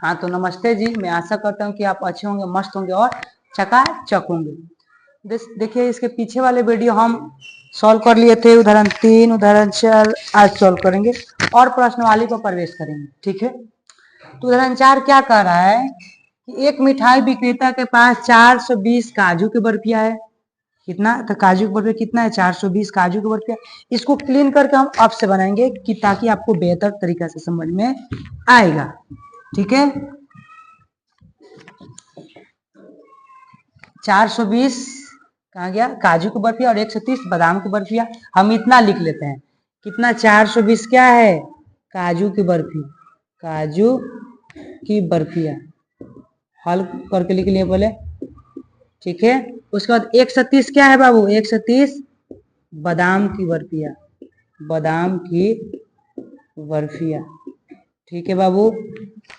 हाँ तो नमस्ते जी, मैं आशा करता हूँ कि आप अच्छे होंगे, मस्त होंगे और चकाचक होंगे। देखिए इसके पीछे वाले वीडियो हम सॉल्व कर लिए थे, उदाहरण 3, उदाहरण 4 आज सॉल्व करेंगे और प्रश्नवाली पर प्रवेश करेंगे। ठीक है, तो उदाहरण 4 क्या कह रहा है कि एक मिठाई विक्रेता के पास 420 काजू की बर्फियां है। कितना? तो काजू की बर्फिया कितना है? 420 काजू की बर्फिया। इसको क्लीन करके हम अब से बनाएंगे कि ताकि आपको बेहतर तरीका से समझ में आएगा। ठीक है, 420 कहाँ गया? काजू की बर्फिया और 130 बादाम की बर्फिया। हम इतना लिख लेते हैं, कितना? 420 क्या है? काजू की बर्फी, काजू की बर्फिया। हल करके लिख लिए बोले। ठीक है, उसके बाद 130 क्या है बाबू? 130 बादाम की बर्फिया, बादाम की बर्फिया। ठीक है बाबू,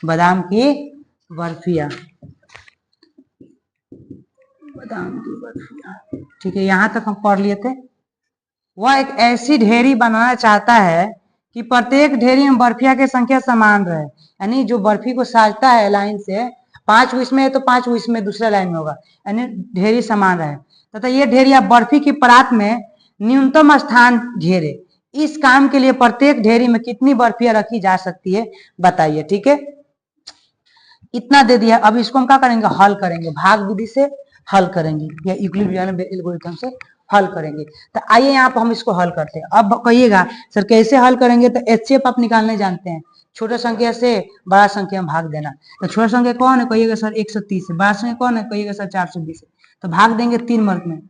बादाम की बर्फिया, बादाम की बर्फिया। ठीक है, यहां तक हम पढ़ लिए थे। वह एक ऐसी ढेरी बनाना चाहता है कि प्रत्येक ढेरी में बर्फिया की संख्या समान रहे, यानी जो बर्फी को साजता है लाइन से, 5 इसमें है तो 5 इसमें दूसरा लाइन में होगा, यानी ढेरी समान रहे तथा ये ढेरिया बर्फी की परात में न्यूनतम स्थान घेरे। इस काम के लिए प्रत्येक ढेरी में कितनी बर्फियां रखी जा सकती है बताइए। ठीक है, इतना दे दिया। अब इसको हम क्या करेंगे? हल करेंगे, भाग विधि से हल करेंगे या यूक्लिडियन एल्गोरिथम से हल करेंगे। तो आइए यहाँ पर हम इसको हल करते हैं। अब कहिएगा सर कैसे हल करेंगे? तो एचसीएफ आप निकालने जानते हैं, छोटा संख्या से बड़ा संख्या में भाग देना। तो छोटा संख्या कौन है? कहिएगा सर 130 है। बड़ा संख्या कौन है? कहिएगा सर 420 है। तो भाग देंगे 3 मार्क में।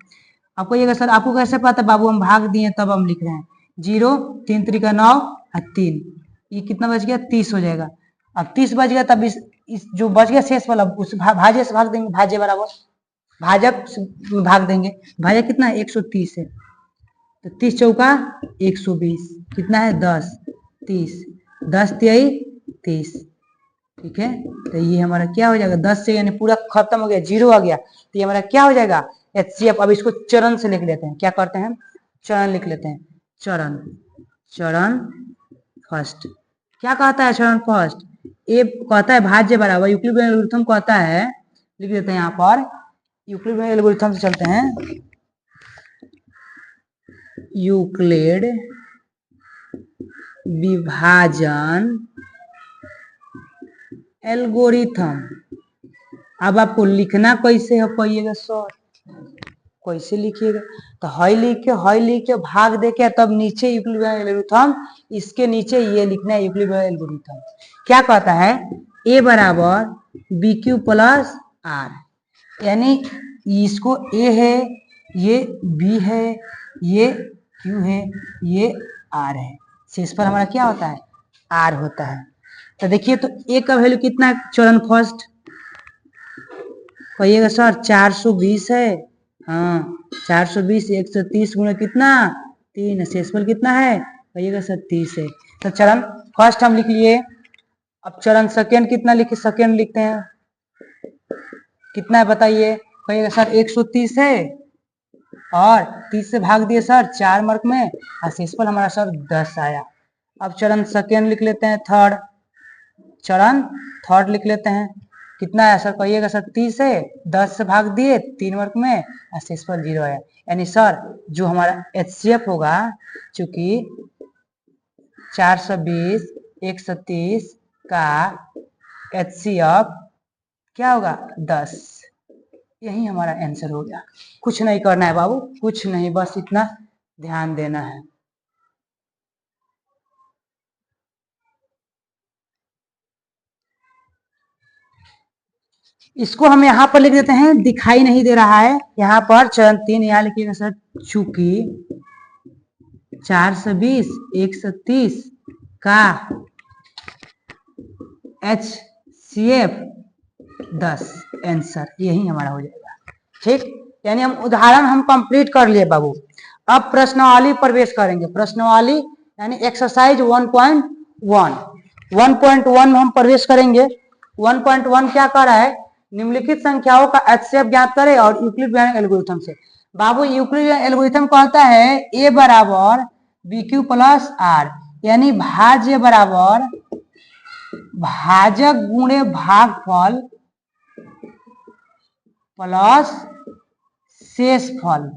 अब कहिएगा सर आपको कैसे पता? बाबू हम भाग दिए तब हम लिख रहे हैं। 0 3 3 का 9 और 3, ये कितना बच गया? 30 हो जाएगा। अब 30 बच गया, तब इस जो बच गया शेष वाला उस भाज्य से भाग देंगे। भाज्य बराबर भाजक भाग देंगे। भाजक कितना है? 130 है। तो 30 चौका 120, कितना है? 10 30, 10 तिहाई 30। ठीक है, तो ये हमारा क्या हो जाएगा? 10 से यानी पूरा खत्म हो गया, 0 आ गया, तो ये हमारा क्या हो जाएगा? एचसीएफ। अब इसको चरण से लिख लेते हैं। क्या करते हैं? चरण लिख लेते हैं। चरण, चरण फर्स्ट क्या कहता है? चरण फर्स्ट ए कहता है भाज्य बराबर यूक्लिडियन एल्गोरिथम कहता है, लिख देते हैं यहाँ पर। यूक्लिड एल्गोरिथम से चलते हैं। यूक्लिड विभाजन एल्गोरिथम। अब आपको लिखना कैसे है? कहिएगा सर कैसे लिखिएगा? तो हई लिख के भाग दे के तब नीचे यूक्लिड एल्गोरिथम, इसके नीचे ये लिखना है यूक्लिड एल्गोरिथम। क्या कहता है? ए बराबर बी क्यू प्लस आर, यानी इसको ए है, ये बी है, ये क्यू है, ये आर है। शेष पर हमारा क्या होता है? आर होता है। तो देखिए, तो ए का वैल्यू कितना है? चरण फर्स्ट कहिएगा सर 420 है। हाँ 420 130 गुना कितना? 3। शेषफल कितना है? कहिएगा सर 30 है। तो चरण फर्स्ट हम लिख लिए। अब चरण सेकेंड कितना लिखे? सेकेंड लिखते हैं। कितना है बताइए? कहिएगा सर 130 है और 30 से भाग दिए सर 4 मार्क में, और शेषफल हमारा सर 10 आया। अब चरण सेकेंड लिख लेते हैं। थर्ड, चरण थर्ड लिख लेते हैं। कितना है सर? कहिएगा सर 30 है, 10 से भाग दिए 3 मार्क में, और शेषफल 0 आया। यानी सर जो हमारा एचसीएफ होगा, चूंकि 420 130 का एचसीएफ क्या होगा? 10। यही हमारा आंसर हो गया। कुछ नहीं करना है बाबू, कुछ नहीं, बस इतना ध्यान देना है। इसको हम यहाँ पर लिख देते हैं, दिखाई नहीं दे रहा है यहाँ पर। चरण 3 यहाँ लिखिएगा सर, चूंकि 420 130 का एचसीएफ 10 आंसर यही हमारा हो जाएगा। ठीक, यानी हम उदाहरण हम कंप्लीट कर लिए बाबू। अब प्रश्नावली प्रवेश करेंगे। प्रश्नावली यानी एक्सरसाइज 1.1 1.1 में हम प्रवेश करेंगे। 1.1 क्या कर रहा है? निम्नलिखित संख्याओं का एचसीएफ ज्ञात करें और यूक्लिडियन एल्गोरिथम से। बाबू यूक्लिडियन एल्गोरिथम कहता है ए बराबर बी क्यू प्लस आर, यानी भाज्य बराबर भाजक गुणे भागफल प्लस शेषफल,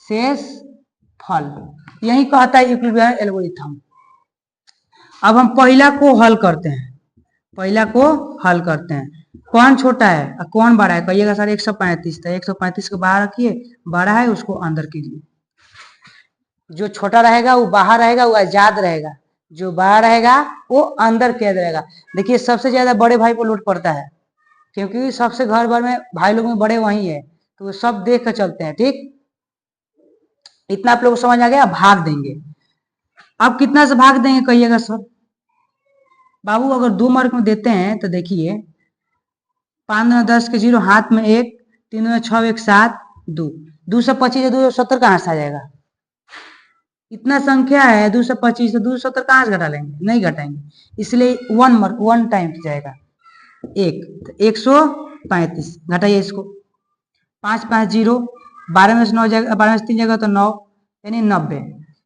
शेषफल, यही कहता है यूक्लिडियन एल्गोरिथम। अब हम पहला को हल करते हैं, पहला को हल करते हैं। कौन छोटा है और कौन बड़ा है? कहिएगा सर 135, तो 135 को बाहर रखिए, बड़ा है उसको अंदर कीजिए। जो छोटा रहेगा वो बाहर रहेगा, वो आजाद रहेगा, जो बड़ा रहेगा वो अंदर कैद रहेगा। देखिए सबसे ज्यादा बड़े भाई को लोड पड़ता है, क्योंकि सबसे घर भर में भाई लोग में बड़े वही है, तो वो सब देख कर चलते हैं। ठीक, इतना आप लोग को समझ आ गया। भाग देंगे, अब कितना से भाग देंगे कहिएगा सर? बाबू अगर 2 मार्क में देते हैं तो देखिए 5 9 10 के 0, हाथ में 1, 3 9 6 1 7 2, 225 270 कहाँ से आ जाएगा? इतना संख्या है 225 से 270 कहाँ से घटा लेंगे? नहीं घटाएंगे, इसलिए 1 टाइम जाएगा। 135 घटाइए इसको, 5 5 0, 12 में से 9 जाएगा, 12 में से 3 जाएगा तो 9, यानी 90,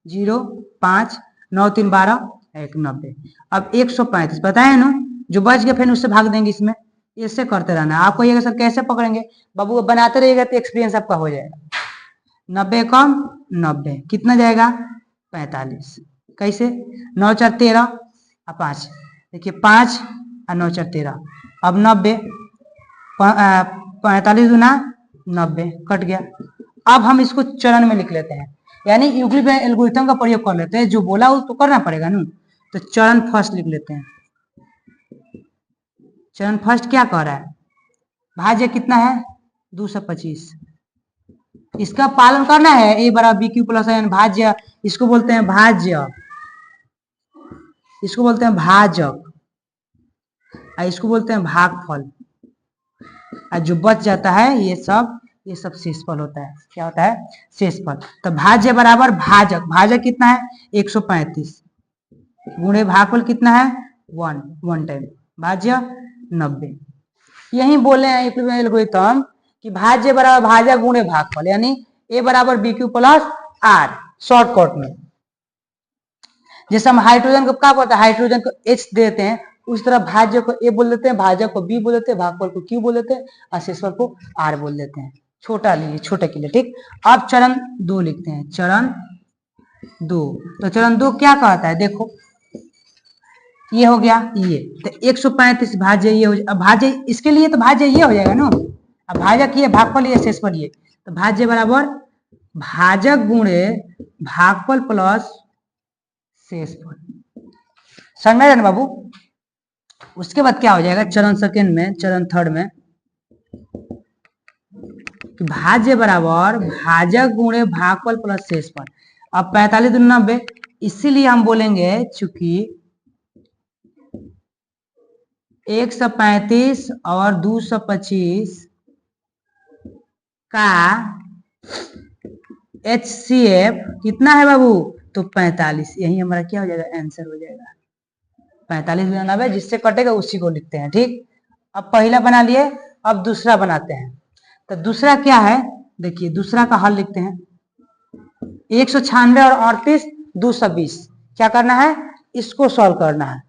0 5 9 3 12 1 90। अब 135 बताए ना, जो बच गया फिर उससे भाग देंगे। इसमें इससे करते रहना। आपको ये सर कैसे पकड़ेंगे? बाबू बनाते रहिएगा तो एक्सपीरियंस आपका हो जाएगा। 90 कम 90 कितना जाएगा? 45। कैसे? 9 4 13 और 5, देखिए 5 और 9 4 13, अब 90, 45 गुना 90 कट गया। अब हम इसको चरण में लिख लेते हैं, यानी यूक्लिडियन एल्गोरिथम का प्रयोग कर लेते हैं। जो बोला वो तो करना पड़ेगा ना, तो चरण फर्स्ट लिख लेते हैं। चरण फर्स्ट क्या कह रहा है? भाज्य कितना है? 225, इसका पालन करना है। ए बराबर बी क्यू प्लस एन भाज्य, इसको बोलते हैं भाज्य, इसको बोलते हैं भाजक, और इसको बोलते हैं भागफल। और जो बच जाता है ये सब शेषफल होता है। क्या होता है? शेषफल। तो भाज्य बराबर भाजक, भाजक कितना है? 135 गुणे भागफल कितना है? 1 टाइम, भाज्य 90। यही बोले हैं यूक्लिडियन एल्गोरिथम कि भाज्य बराबर भाजक गुणे भागफल, यानी ए बराबर b q plus r. Shortcut में जैसे हम हाइड्रोजन को क्या बोलते हैं? हाइड्रोजन को H देते हैं, उस तरह भाज्य को ए बोल देते हैं, भाजक को बी बोल देते हैं, भागफल को क्यू बोल देते हैं, और शेषफल को आर बोल देते हैं। छोटा लीजिए, छोटे के लिए। ठीक, अब चरण 2 लिखते हैं। चरण 2, तो चरण 2 क्या कहता है? देखो ये हो गया, ये तो 135 भाज्य ये हो जाए। अब भाज्य इसके लिए तो भाज्य ये हो जाएगा ना, अब भाजक ये, भागफल ये, शेषफल ये, तो भाज्य बराबर भाजक गुणे भागफल प्लस शेषफल। समझ में बाबू? उसके बाद क्या हो जाएगा चरण सेकंड में, चरण थर्ड में, भाज्य बराबर भाजक गुणे भागफल प्लस शेषफल। अब 45 दूनी 90, इसीलिए हम बोलेंगे चूंकि 135 और 225 का HCF कितना है बाबू? तो 45। यही हमारा क्या हो जाएगा? आंसर हो जाएगा 45 गुना 90, जिससे कटेगा उसी को लिखते हैं। ठीक, अब पहला बना लिए, अब दूसरा बनाते हैं। तो दूसरा क्या है? देखिए दूसरा का हल लिखते हैं। 196 और 38 220, क्या करना है? इसको सॉल्व करना है।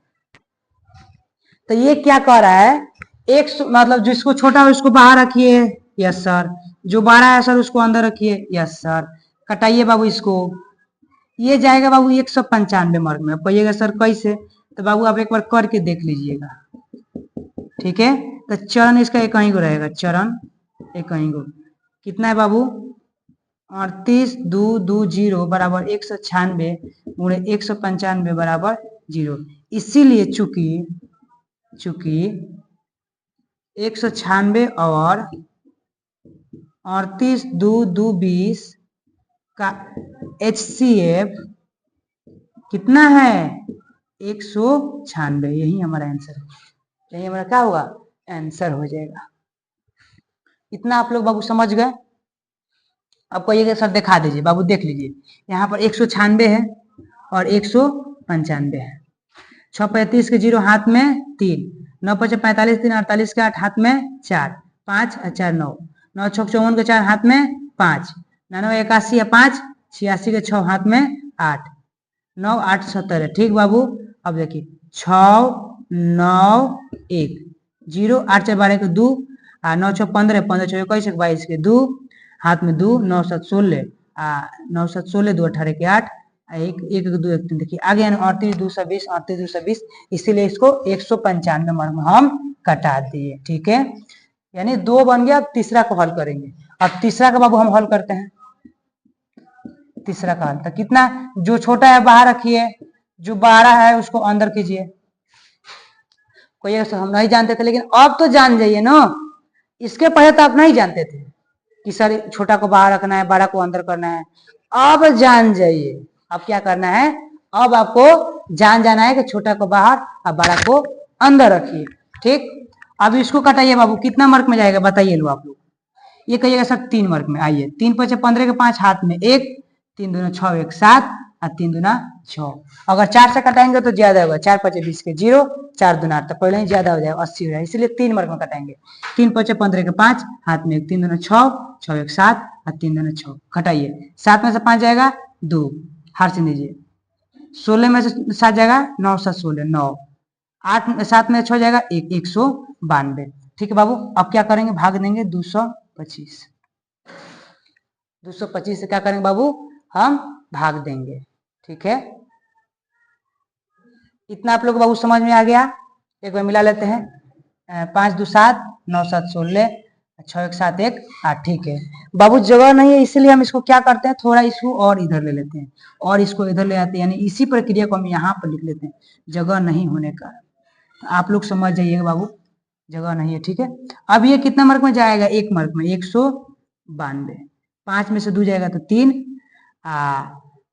तो ये क्या कह रहा है? एक मतलब जिसको छोटा है उसको बाहर रखिए, यस सर। जो बड़ा है सर उसको अंदर रखिए, यस सर। कटाइए बाबू इसको, ये जाएगा बाबू 195 मार्क में। कहिएगा सर कैसे? तो बाबू आप एक बार करके देख लीजिएगा। ठीक है, तो चरण इसका एक ही को रहेगा, चरण एक ही को कितना है बाबू? 38 2 2 0 बराबर 196 गुणे 195 बराबर 0। इसीलिए चूंकि 196 और 38 2 2 20 का HCF कितना है? 196। यही हमारा आंसर है, यही हमारा क्या होगा? आंसर हो जाएगा। इतना आप लोग बाबू समझ गए? अब कहिएगा सर दिखा दीजिए। बाबू देख लीजिए, यहाँ पर 196 है और 195 है। 6 35 के 0 हाथ में 3, 9 5 45 3 48 के 8 हाथ में 4, 5 और 4 9, 9 6 54 के 4 हाथ में 5, 99 81 5, 86 के 6 हाथ में 8, 9 8 70 है। ठीक बाबू, अब देखिए 6 9 1 0 8 4 12 के 2 9 6 15 15 6 21 22 के 2 हाथ में 2 9 7 16 9 7 16 2 18 के 8 एक 1 2 1 3 देखिए आगे 38 2 20 38 2 20 इसीलिए इसको 195 मार्क में हम कटा दिए। ठीक है, यानी 2 बन गया। अब तीसरा को हल करेंगे। अब तीसरा का बाबू हम हल करते हैं। तीसरा का हल तो कितना, जो छोटा है बाहर रखिए, जो बड़ा है उसको अंदर कीजिए। कोई हम नहीं जानते थे, लेकिन अब तो जान जाइए ना। इसके पहले तो आप नहीं जानते थे कि सर छोटा को बाहर रखना है, बड़ा को अंदर करना है। अब जान जाइए। अब क्या करना है, अब आपको जान जाना है कि छोटा को बाहर और बड़ा को अंदर रखिए। ठीक, अब इसको कटाइए बाबू, कितना मार्क में जाएगा बताइए लो आप लोग। ये कहिएगा सर 3 मार्क में। आइए 3 5 15 के 5 हाथ में 1 3 दूना 6 1 7 और 3 दूना 6। अगर 4 से कटाएंगे तो ज्यादा होगा। 4 5 20 के 0 4 दूना 8 तो पहले ही ज्यादा हो जाएगा 80 हो जाएगा, इसलिए 3 मार्क में कटाएंगे। 3 5 15 के 5 हाथ में 1 3 दूना 6 6 1 7 और 3 दूना 6 घटाइए। 7 में से 5 जाएगा 2, हार से दीजिए। 16 में से 7 जाएगा 9 7 16 9, 8 7 में 6 जाएगा 1 192। ठीक है बाबू, अब क्या करेंगे, भाग देंगे 225। 225 से क्या करेंगे बाबू, हम भाग देंगे। ठीक है, इतना आप लोग बाबू समझ में आ गया। एक बार मिला लेते हैं। 5 2 7 9 7 16 6 1 7 1 8। ठीक है बाबू, जगह नहीं है इसलिए हम इसको क्या करते हैं, थोड़ा इसको और इधर ले लेते हैं और इसको इधर ले आते हैं, यानी इसी प्रक्रिया को हम यहाँ पर लिख लेते हैं, जगह नहीं होने का। तो आप लोग समझ जाइएगा बाबू, जगह नहीं है। ठीक है, अब ये कितना मार्क में जाएगा, 1 मार्क में 192। 5 में से 2 जाएगा तो 3,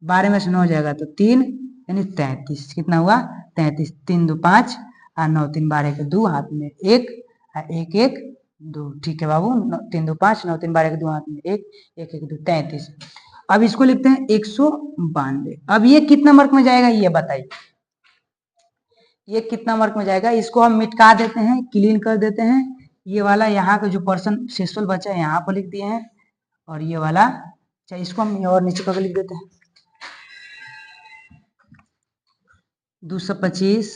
12 में से 9 जाएगा तो 3, यानी 33। कितना हुआ 33। 3 2 5 और 9 3 12 के 2 हाथ में 1 1 1 2। ठीक है बाबू, 3 2 5 9 3 12 के 2 हाथ में 1 1 1 2 33। अब इसको लिखते हैं 192। अब ये कितना मार्क में जाएगा ये बताइए, ये कितना मार्क में जाएगा। इसको हम मिटका देते हैं, क्लीन कर देते हैं। ये वाला यहाँ का जो पर्सन शेषफल बचा है यहाँ पर लिख दिए हैं, और ये वाला अच्छा इसको हम और नीचे करके लिख देते हैं। 225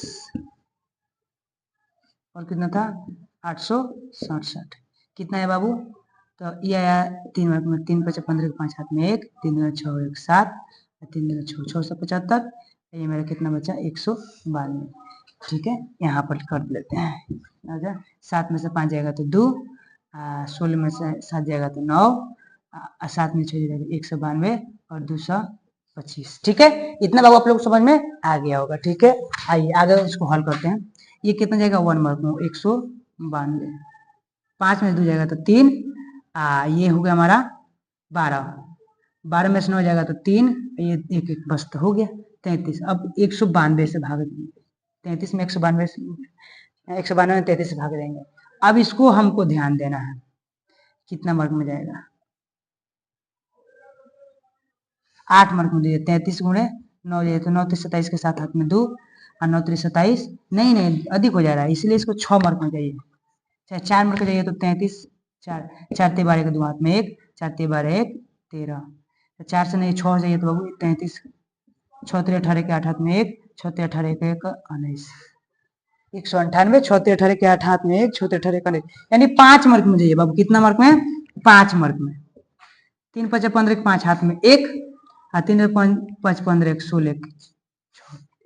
और कितना था 867। कितना है बाबू, तो ये आया 3 मार्क में। 3 5 15 के 5 हाथ में 1 3 2 6 1 7 3 2 6 675। ये मेरा कितना बचा 192। ठीक है, यहाँ पर कर लेते हैं। 7 में से 5 जाएगा तो 2, 16 में से 7 जाएगा तो 9, 7 में 6 जाएगा 192 और 225। ठीक है, इतना बाबू आप लोग समझ में आ गया होगा। ठीक है, आइए आगे इसको हल करते हैं। ये कितना जाएगा 1 मार्क में 192। 5 में से 2 जाएगा तो 3, ये हो गया हमारा 12। 12 में से 9 जाएगा तो 3, ये 1 1 बस तो हो गया 33। अब 192 से भाग देंगे। 33 में 192 में 33 से भाग देंगे। अब इसको हमको ध्यान देना है कितना मार्क में जाएगा। 8 मार्क में दीजिए। 33 गुणे 9 जाइए तो 9 3 27 के साथ हाथ में 2 और 9 3 27 नहीं अधिक हो जा रहा है, इसलिए इसको 6 मार्क में जाइए। चाहे 4 मार्क जाइए तो 33 4 4 3 12 के 2 हाथ में 1 4 3 12 1 13। 4 से नहीं 6 जाइए तो बाबू 33 6 3 18 के 8 हाथ में 1 6 3 18 के 1 19 198। 6 3 18 के 8 हाथ में 1 6 3 18 के 19, यानी 5 मार्क में जाइए बाबू। कितना मार्क में 5 मार्क में। 3 5 15 के 5 हाथ में 1 और 3 5 15 16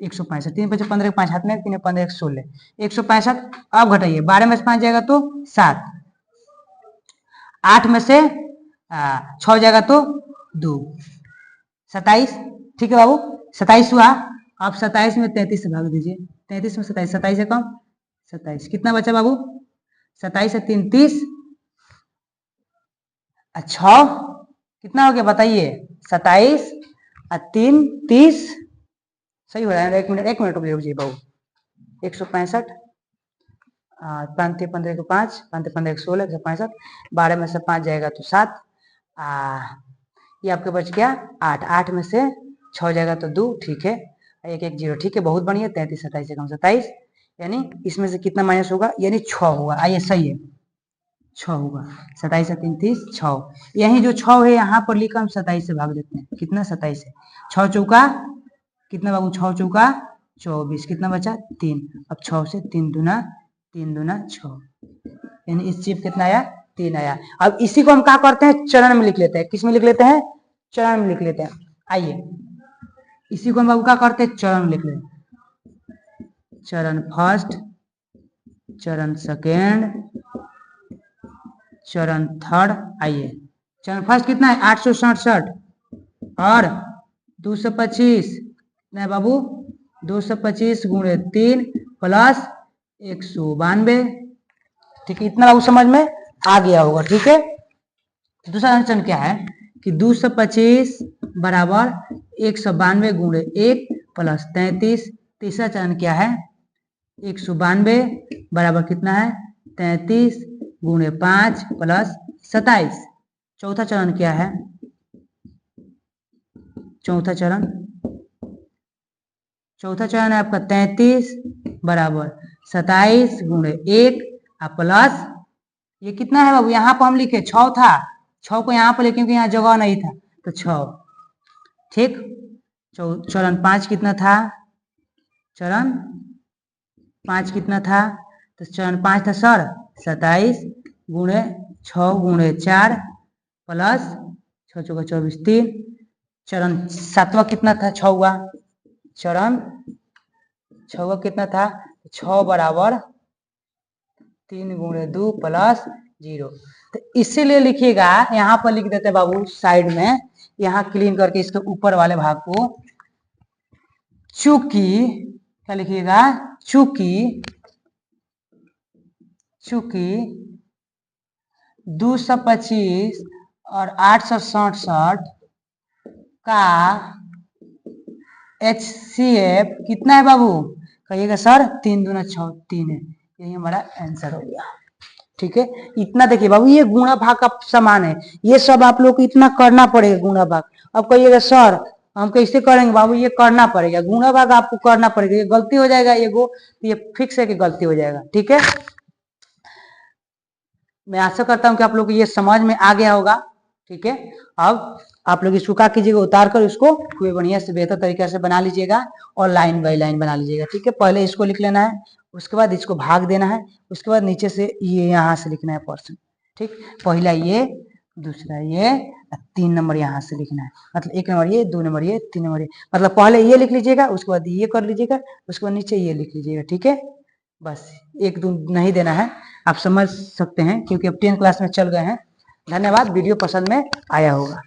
165। 3 5 15 के 5 हाथ में 3 15 16 165। अब घटाइए। 12 में से 5 जाएगा तो 7, 8 में से 6 जाएगा तो 2, 27। ठीक है बाबू, 27 हुआ। अब 27 में 33 से भाग दीजिए। 33 में 27, 27 से कम 27। कितना बचा बाबू 27 से 3 30 अच्छा कितना हो गया बताइए 27 और 3 30। सही हो रहा है। 1 मिनट रुक जाइए बाबू। 165 5 15 को 5 5 15 16 165। 12 में से 5 जाएगा तो 7, ये आपके बच गया 8। 8 में से 6 जाएगा तो 2। ठीक है, 1 1 0। ठीक है, बहुत बढ़िया। 33 27 से कम 27, यानी इसमें से कितना माइनस होगा, यानी 6 होगा। आइए सही है 6 होगा। 27 से 3 30 6। यही जो 6 है यहाँ पर लिखा, हम 27 से भाग देते हैं। कितना 27 है 6 चौका कितना बाबू 6 चौका 24, कितना बचा 3। अब 6 से 3 दूना 6, यानी इस चीज कितना आया 3 आया। अब इसी को हम क्या करते हैं चरण में लिख लेते हैं। किस में लिख लेते हैं? चरण में लिख लेते हैं। आइए इसी को हम बाबू क्या करते हैं चरण लिख लेते हैं। चरण फर्स्ट, चरण सेकेंड, चरण थर्ड। आइए चरण फर्स्ट कितना है 867 और 225 कितना है बाबू 225 गुणे 3 प्लस 192। ठीक है, इतना बाबू समझ में आ गया होगा। ठीक है, दूसरा चरण क्या है कि 225 बराबर 192 गुणे 1 प्लस 33। तीसरा चरण क्या है 192 बराबर कितना है 33 गुणे 5 प्लस 27। चौथा चरण क्या है? चौथा चरण है आपका 33 बराबर 27 गुणे 1 प्लस ये कितना है बाबू यहाँ पर हम लिखे 6 था, 6 को यहाँ पर लिखे क्योंकि यहाँ जगह नहीं था तो 6। ठीक, चरण 5 कितना था? चरण 5 कितना था? तो चरण 5 था सर 27 गुणे 6 गुणे 4 प्लस 6 चौका 24 3। चरण 7वां कितना था? 6वां चरण 6वां कितना था? 6 बराबर 3 गुणे 2 प्लस 0। तो इसीलिए लिखिएगा यहाँ पर लिख देते हैं बाबू साइड में, यहाँ क्लीन करके इसके ऊपर वाले भाग को, चूंकि क्या लिखिएगा चूंकि 225 और 867 का HCF कितना है बाबू? कहिएगा सर 3 दूना 6 3 है। यही हमारा आंसर हो गया। ठीक है, इतना देखिए बाबू ये गुणा भाग का समान है, ये सब आप लोग को इतना करना पड़ेगा गुणा भाग। अब कहिएगा सर हम कैसे करेंगे? बाबू ये करना पड़ेगा, गुणा भाग आपको करना पड़ेगा। ये गलती हो जाएगा एगो तो ये फिक्स है कि गलती हो जाएगा। ठीक है, मैं आशा करता हूं कि आप लोग को ये समझ में आ गया होगा। ठीक है, अब आप लोग इसको क्या कीजिएगा उतार कर इसको खूब बढ़िया से बेहतर तरीके से बना लीजिएगा और लाइन बाई लाइन बना लीजिएगा। ठीक है, पहले इसको लिख लेना है, उसके बाद इसको भाग देना है, उसके बाद नीचे से ये यहाँ से लिखना है परसेंट। ठीक, पहला ये, दूसरा ये, 3 नंबर यहाँ से लिखना है। मतलब 1 नंबर ये, 2 नंबर ये, 3 नंबर ये, मतलब पहले ये लिख लीजिएगा, उसके बाद ये कर लीजिएगा, उसके बाद नीचे ये लिख लीजिएगा। ठीक है, बस 1 2 नहीं देना है। आप समझ सकते हैं क्योंकि अब 10th क्लास में चल गए हैं। धन्यवाद, वीडियो पसंद में आया होगा।